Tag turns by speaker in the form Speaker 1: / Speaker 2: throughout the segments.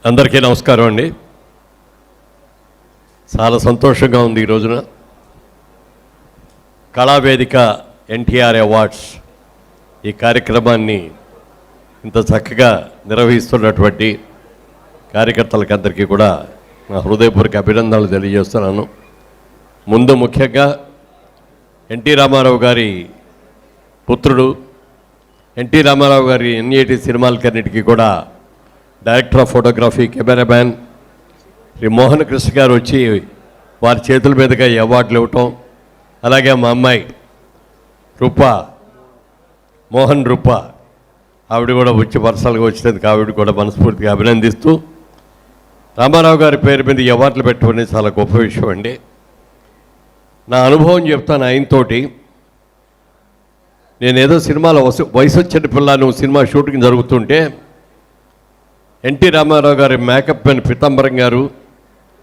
Speaker 1: అందరికీ నమస్కారం అండి. చాలా సంతోషంగా ఉంది ఈ రోజున కళావేదిక ఎన్టీఆర్ అవార్డ్స్ ఈ కార్యక్రమాన్ని ఇంత చక్కగా నిర్వహిస్తున్నటువంటి కార్యకర్తలకు అందరికీ కూడా నా హృదయపూర్వక అభినందనలు తెలియజేస్తున్నాను. ముందు ముఖ్యంగా ఎన్టీ రామారావు గారి పుత్రుడు, ఎన్టీ రామారావు గారి ఎన్ఏటి సినిమాలకన్నిటికీ కూడా director of photography, cameraman Shri Mohan Krishna గారు వచ్చి వారి చేతుల మీదుగా ఈ అవార్డులు ఇవ్వటం, అలాగే మా అమ్మాయి మోహన్ రూప ఆవిడ కూడా వచ్చి పర్సనల్గా వచ్చినందుకు ఆవిడ కూడా మనస్ఫూర్తిగా అభినందిస్తూ, రామారావు గారి పేరు మీద ఈ అవార్డులు పెట్టడం చాలా గొప్ప విషయం అండి. నా అనుభవం చెప్తాను ఆయనతోటి. నేనేదో సినిమాలో వయసు వచ్చిన పిల్లను సినిమా షూటింగ్ జరుగుతుంటే ఎన్టీ రామారావు గారి మేకప్ మ్యాన్ పితాంబరం గారు,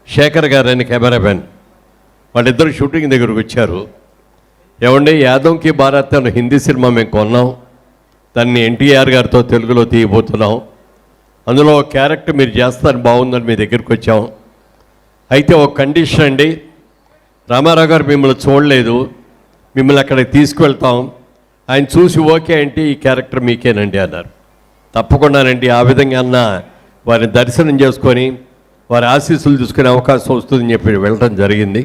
Speaker 1: శేఖర్ గారు అని కెమెరామ్యాన్, వాళ్ళిద్దరు షూటింగ్ దగ్గరకు వచ్చారు. ఏమండి, యాదవ్కి భారత్ అని హిందీ సినిమా మేము కొన్నాం, దాన్ని ఎన్టీఆర్ గారితో తెలుగులో తీయబోతున్నాం, అందులో ఒక క్యారెక్టర్ మీరు చేస్తారు బాగుందని మీ దగ్గరికి వచ్చాం. అయితే ఒక కండిషన్ అండి, రామారావు గారు మిమ్మల్ని చూడలేదు, మిమ్మల్ని అక్కడికి తీసుకువెళ్తాం, ఆయన చూసి ఓకే అంటే ఈ క్యారెక్టర్ మీకేనండి అన్నారు. తప్పకుండానండి, ఆ విధంగా అన్న వారిని దర్శనం చేసుకొని వారి ఆశీస్సులు తీసుకునే అవకాశం వస్తుందని చెప్పి వెళ్ళడం జరిగింది.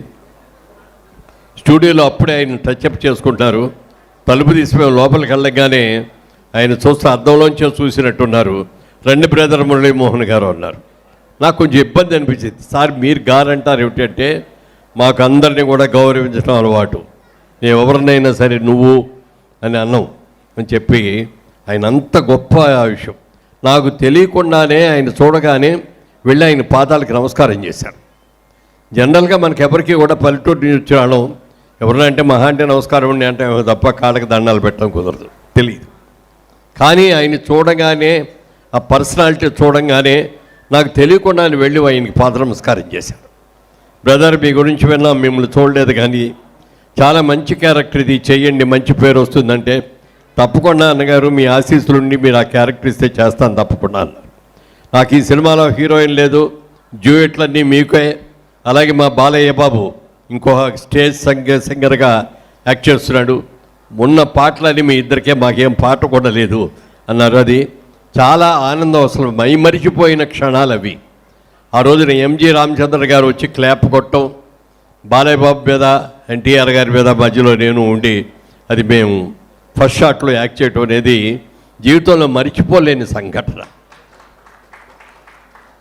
Speaker 1: స్టూడియోలో అప్పుడే ఆయన టచ్అప్ చేసుకుంటారు. తలుపు తీసి లోపలికి వెళ్ళగానే ఆయన చూస్తే అద్దంలోంచే చూసినట్టున్నారు. రండి బ్రదర్ మురళీమోహన్ గారు అన్నారు. నాకు కొంచెం ఇబ్బంది అనిపించింది. సార్ మీరు గారు అంటారు ఏమిటంటే, మాకు అందరినీ కూడా గౌరవించడం అలవాటు, నేను ఎవరినైనా సరే నువ్వు అని అన్నాం అని చెప్పి ఆయన అంత గొప్ప విషయం. నాకు తెలియకుండానే ఆయన చూడగానే వెళ్ళి ఆయన పాదాలకి నమస్కారం చేశాను. జనరల్గా మనకి ఎవరికి కూడా పల్లెటూరు నుంచి రావడం, ఎవరైనా అంటే మహా అంటే నమస్కారం ఉండి అంటే తప్ప కాళ్ళకి దండాలు పెట్టడం కుదరదు, తెలియదు. కానీ ఆయన చూడగానే, ఆ పర్సనాలిటీ చూడగానే నాకు తెలియకుండా వెళ్ళి ఆయనకి పాద నమస్కారం చేశాను. బ్రదర్, మీ గురించి విన్నాం, మిమ్మల్ని చూడలేదు, కానీ చాలా మంచి క్యారెక్టర్ ఇది, చెయ్యండి, మంచి పేరు వస్తుందంటే, తప్పకుండా అన్నగారు మీ ఆశీస్సులుండి మీరు ఆ క్యారెక్టర్ ఇస్తే చేస్తాను తప్పకుండా అన్నారు. నాకు ఈ సినిమాలో హీరోయిన్ లేదు, డ్యూయెట్లన్నీ మీకే, అలాగే మా బాలయ్య బాబు ఇంకో స్టేజ్ సింగర్గా యాక్ట్ చేస్తున్నాడు, ఉన్న పాటలన్నీ మీ ఇద్దరికే, మాకేం పాట కూడా లేదు అన్నారు. అది చాలా ఆనందం, అసలు మైమరిచిపోయిన క్షణాలు అవి. ఆ రోజున ఎంజి రామచంద్ర గారు వచ్చి క్లాప్ కొట్టడం, బాలయ్య బాబు మీద ఎన్టీఆర్ గారి మీద మధ్యలో నేను ఉండి అది మేము ఫస్ట్ షాట్లో యాక్ట్ చేయటం అనేది జీవితంలో మరిచిపోలేని సంఘటన.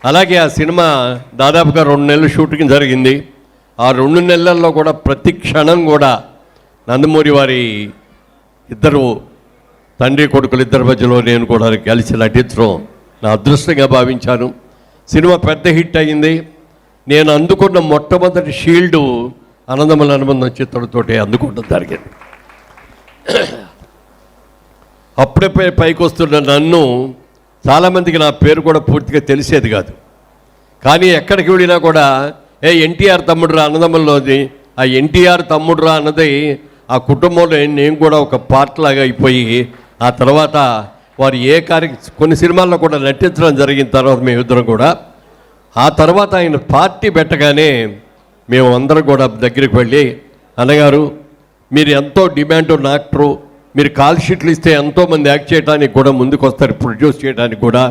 Speaker 1: అలాగే ఆ సినిమా దాదాపుగా 2 నెలలు షూటింగ్ జరిగింది. ఆ 2 నెలల్లో కూడా ప్రతి క్షణం కూడా నందమూరి వారి ఇద్దరు తండ్రి కొడుకులు ఇద్దరి మధ్యలో నేను కూడా కలిసి నటించడం నా అదృష్టంగా భావించాను. సినిమా పెద్ద హిట్ అయ్యింది. నేను అందుకున్న మొట్టమొదటి షీల్డు అనందముల అనుబంధం చిత్రంతోటి అందుకోవడం జరిగింది. అప్పుడే పైకి వస్తున్న నన్ను చాలామందికి నా పేరు కూడా పూర్తిగా తెలిసేది కాదు. కానీ ఎక్కడికి వెళ్ళినా కూడా ఎన్టీఆర్ తమ్ముడురా అన్నదమ్ముల్లోది, ఆ ఎన్టీఆర్ తమ్ముడురా అన్నది ఆ కుటుంబంలో నేను కూడా ఒక పార్ట్ లాగా అయిపోయి, ఆ తర్వాత వారు కొన్ని సినిమాల్లో కూడా నటించడం జరిగిన తర్వాత మేమిద్దరం కూడా, ఆ తర్వాత ఆయన పార్టీ పెట్టగానే మేము అందరం కూడా దగ్గరికి వెళ్ళి, అన్నగారు మీరు ఎంతో డిమాండ్ ఉన్న యాక్టరు, మీరు కాల్ షీట్లు ఇస్తే ఎంతోమంది యాక్ట్ చేయడానికి కూడా ముందుకు వస్తారు, ప్రొడ్యూస్ చేయడానికి కూడా,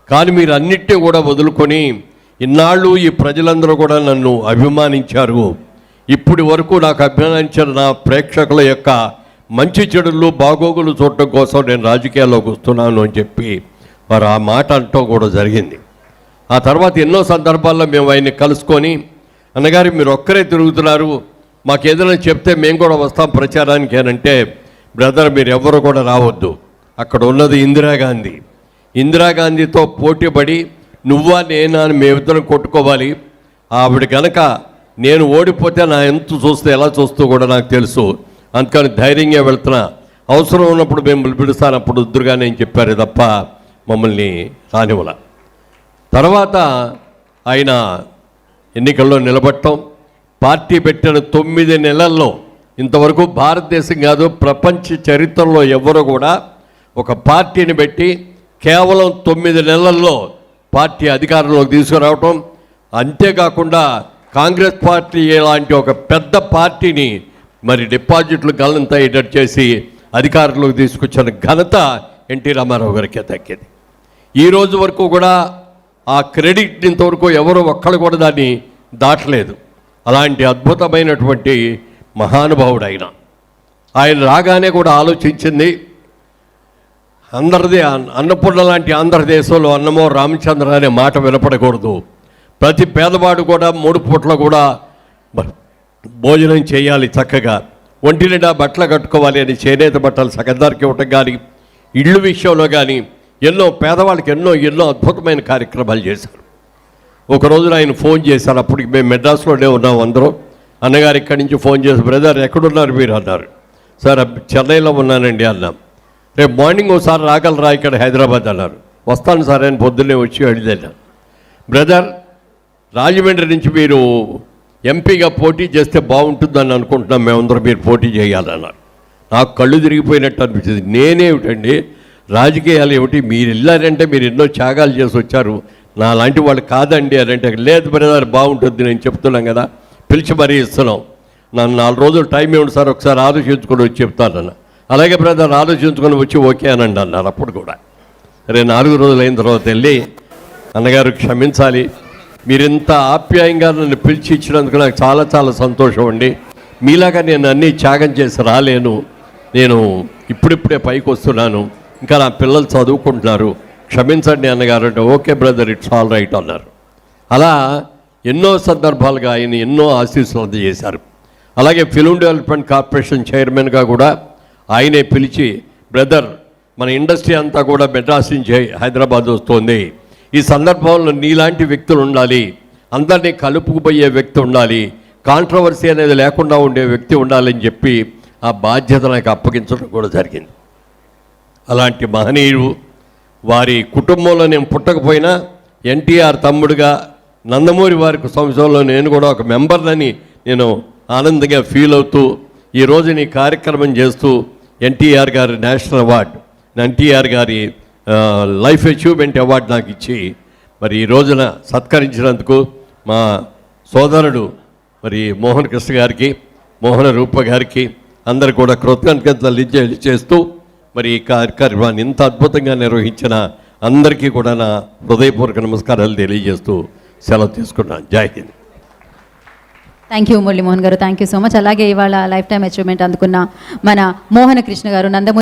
Speaker 1: కానీ మీరు అన్నిటినీ కూడా వదులుకొని ఇన్నాళ్ళు ఈ ప్రజలందరూ కూడా నన్ను అభిమానించారు, ఇప్పటి వరకు నాకు అభిమానించిన నా ప్రేక్షకుల యొక్క మంచి చెడులు బాగోగులు చూడటం కోసం నేను రాజకీయాల్లోకి వస్తున్నాను అని చెప్పి వారు ఆ మాట అంటూ కూడా జరిగింది. ఆ తర్వాత ఎన్నో సందర్భాల్లో మేము ఆయన్ని కలుసుకొని, అన్నగారు మీరు ఒక్కరే తిరుగుతున్నారు, మాకు ఏదైనా చెప్తే మేము కూడా వస్తాం ప్రచారానికి అని అంటే, బ్రదర్ మీరు ఎవరు కూడా రావద్దు, అక్కడ ఉన్నది ఇందిరాగాంధీతో పోటీపడి నువ్వా నేనా అని మేమిద్దరం కొట్టుకోవాలి, ఆవిడ కనుక నేను ఓడిపోతే నా ఎంత చూస్తే ఎలా చూస్తూ కూడా నాకు తెలుసు, అందుకని ధైర్యంగా వెళ్తున్నా, అవసరం ఉన్నప్పుడు మేము పిలుస్తాను అప్పుడు వద్దురుగా నేను చెప్పారు తప్ప మమ్మల్ని రానివ్వాల. తర్వాత ఆయన ఎన్నికల్లో నిలబడటం, పార్టీ పెట్టిన 9 నెలల్లో ఇంతవరకు భారతదేశం కాదు ప్రపంచ చరిత్రలో ఎవరు కూడా ఒక పార్టీని పెట్టి కేవలం 9 నెలల్లో పార్టీ అధికారంలోకి తీసుకురావటం, అంతేకాకుండా కాంగ్రెస్ పార్టీ లాంటి ఒక పెద్ద పార్టీని మరి డిపాజిట్లు గల్లంత అయ్యేటట్టు చేసి అధికారంలోకి తీసుకొచ్చిన ఘనత ఎన్టీ రామారావు గారికి దక్కింది. ఈ రోజు వరకు కూడా ఆ క్రెడిట్ ఇంతవరకు ఎవరు ఒక్కళ్ళు కూడా దాన్ని దాటలేదు. అలాంటి అద్భుతమైనటువంటి మహానుభావుడు ఆయన రాగానే కూడా ఆలోచించింది, అందరిది అన్నపూర్ణ లాంటి ఆంధ్రదేశంలో అన్నమో రామచంద్ర అనే మాట వినపడకూడదు. ప్రతి పేదవాడు కూడా 3 పూట్ల కూడా భోజనం చేయాలి, చక్కగా ఒంటి నిండా బట్టలు కట్టుకోవాలి అని చేనేత బట్టలు సగందారికి ఇవ్వటం కానీ, ఇళ్ళు విషయంలో కానీ ఎన్నో పేదవాళ్ళకి ఎన్నో అద్భుతమైన కార్యక్రమాలు చేశారు. ఒక రోజున ఆయన ఫోన్ చేశారు. అప్పటికి మేము మెడ్రాస్లోనే ఉన్నాం అందరం. అన్నగారు ఇక్కడి నుంచి ఫోన్ చేసి, బ్రదర్ ఎక్కడున్నారు మీరు అన్నారు. సార్ చెన్నైలో ఉన్నానండి అన్నాం. రేపు మార్నింగ్ ఒకసారి రాగలరా ఇక్కడ హైదరాబాద్ అన్నారు. వస్తాను సార్ అని పొద్దున్నే వచ్చి అడిగాను. బ్రదర్ రాజమండ్రి నుంచి మీరు ఎంపీగా పోటీ చేస్తే బాగుంటుందని అనుకుంటున్నాం మేమందరం, మీరు పోటీ చేయాలన్నారు. నాకు కళ్ళు తిరిగిపోయినట్టు అనిపించింది. నేనేమిటండి రాజకీయాలు ఏమిటి, మీరు వెళ్ళారంటే మీరు ఎన్నో త్యాగాలు చేసి వచ్చారు, నా లాంటి వాళ్ళు కాదండి అని అంటే, లేదు బ్రదర్ బాగుంటుంది నేను చెప్తున్నాం కదా, పిలిచి మరీ ఇస్తున్నాం, నన్ను 4 రోజులు టైం ఇవ్వండి సార్, ఒకసారి ఆలోచించుకొని వచ్చి చెప్తానన్న. అలాగే బ్రదర్ ఆలోచించుకొని వచ్చి ఓకే అనండి అన్నారు. అప్పుడు కూడా సరే 4 రోజులు అయిన తర్వాత వెళ్ళి, అన్నగారు క్షమించాలి, మీరు ఇంత ఆప్యాయంగా నన్ను పిలిచి ఇచ్చినందుకు నాకు చాలా చాలా సంతోషం అండి, మీలాగా నేను అన్నీ త్యాగం చేసి రాలేను, నేను ఇప్పుడిప్పుడే పైకి వస్తున్నాను, ఇంకా నా పిల్లలు చదువుకుంటున్నారు, క్షమించండి అన్నగారు అంటే, okay brother it's all right అన్నారు. అలా ఎన్నో సందర్భాలుగా ఆయన ఎన్నో ఆశీస్సులు అందజేశారు. అలాగే ఫిల్మ్ డెవలప్మెంట్ కార్పొరేషన్ చైర్మన్గా కూడా ఆయనే పిలిచి, బ్రదర్ మన ఇండస్ట్రీ అంతా కూడా మెడ్రాస్ నుంచి హైదరాబాద్ వస్తుంది, ఈ సందర్భంలో నీలాంటి వ్యక్తులు ఉండాలి, అందరినీ కలుపుకుపోయే వ్యక్తి ఉండాలి, కాంట్రవర్సీ అనేది లేకుండా ఉండే వ్యక్తి ఉండాలని చెప్పి ఆ బాధ్యత నాకు అప్పగించడం కూడా జరిగింది. అలాంటి మహనీయుడు, వారి కుటుంబంలో నేను పుట్టకపోయినా ఎన్టీఆర్ తమ్ముడుగా నందమూరి వారికి సంవత్సరంలో నేను కూడా ఒక మెంబర్నని నేను ఆనందంగా ఫీల్ అవుతూ ఈరోజు ఈ కార్యక్రమం చేస్తూ ఎన్టీఆర్ గారి నేషనల్ అవార్డు, ఎన్టీఆర్ గారి లైఫ్ అచీవ్మెంట్ అవార్డు నాకు ఇచ్చి మరి ఈ రోజున సత్కరించినందుకు మా సోదరుడు మరి మోహన్ కృష్ణ గారికి, మోహన రూప గారికి అందరు కూడా కృతజ్ఞతలు చేస్తూ మరి ఈ కార్యక్రమాన్ని ఇంత అద్భుతంగా నిర్వహించిన అందరికీ కూడా నా హృదయపూర్వక నమస్కారాలు తెలియజేస్తూ సెలవు తీసుకున్నాను. జై హింద్.
Speaker 2: థ్యాంక్ యూ మురళీమోహన్ గారు, థ్యాంక్ యూ సో మచ్. అలాగే ఇవాళ లైఫ్ టైమ్ అచీవ్మెంట్ అందుకున్న మన మోహన కృష్ణ గారు, నందమూరి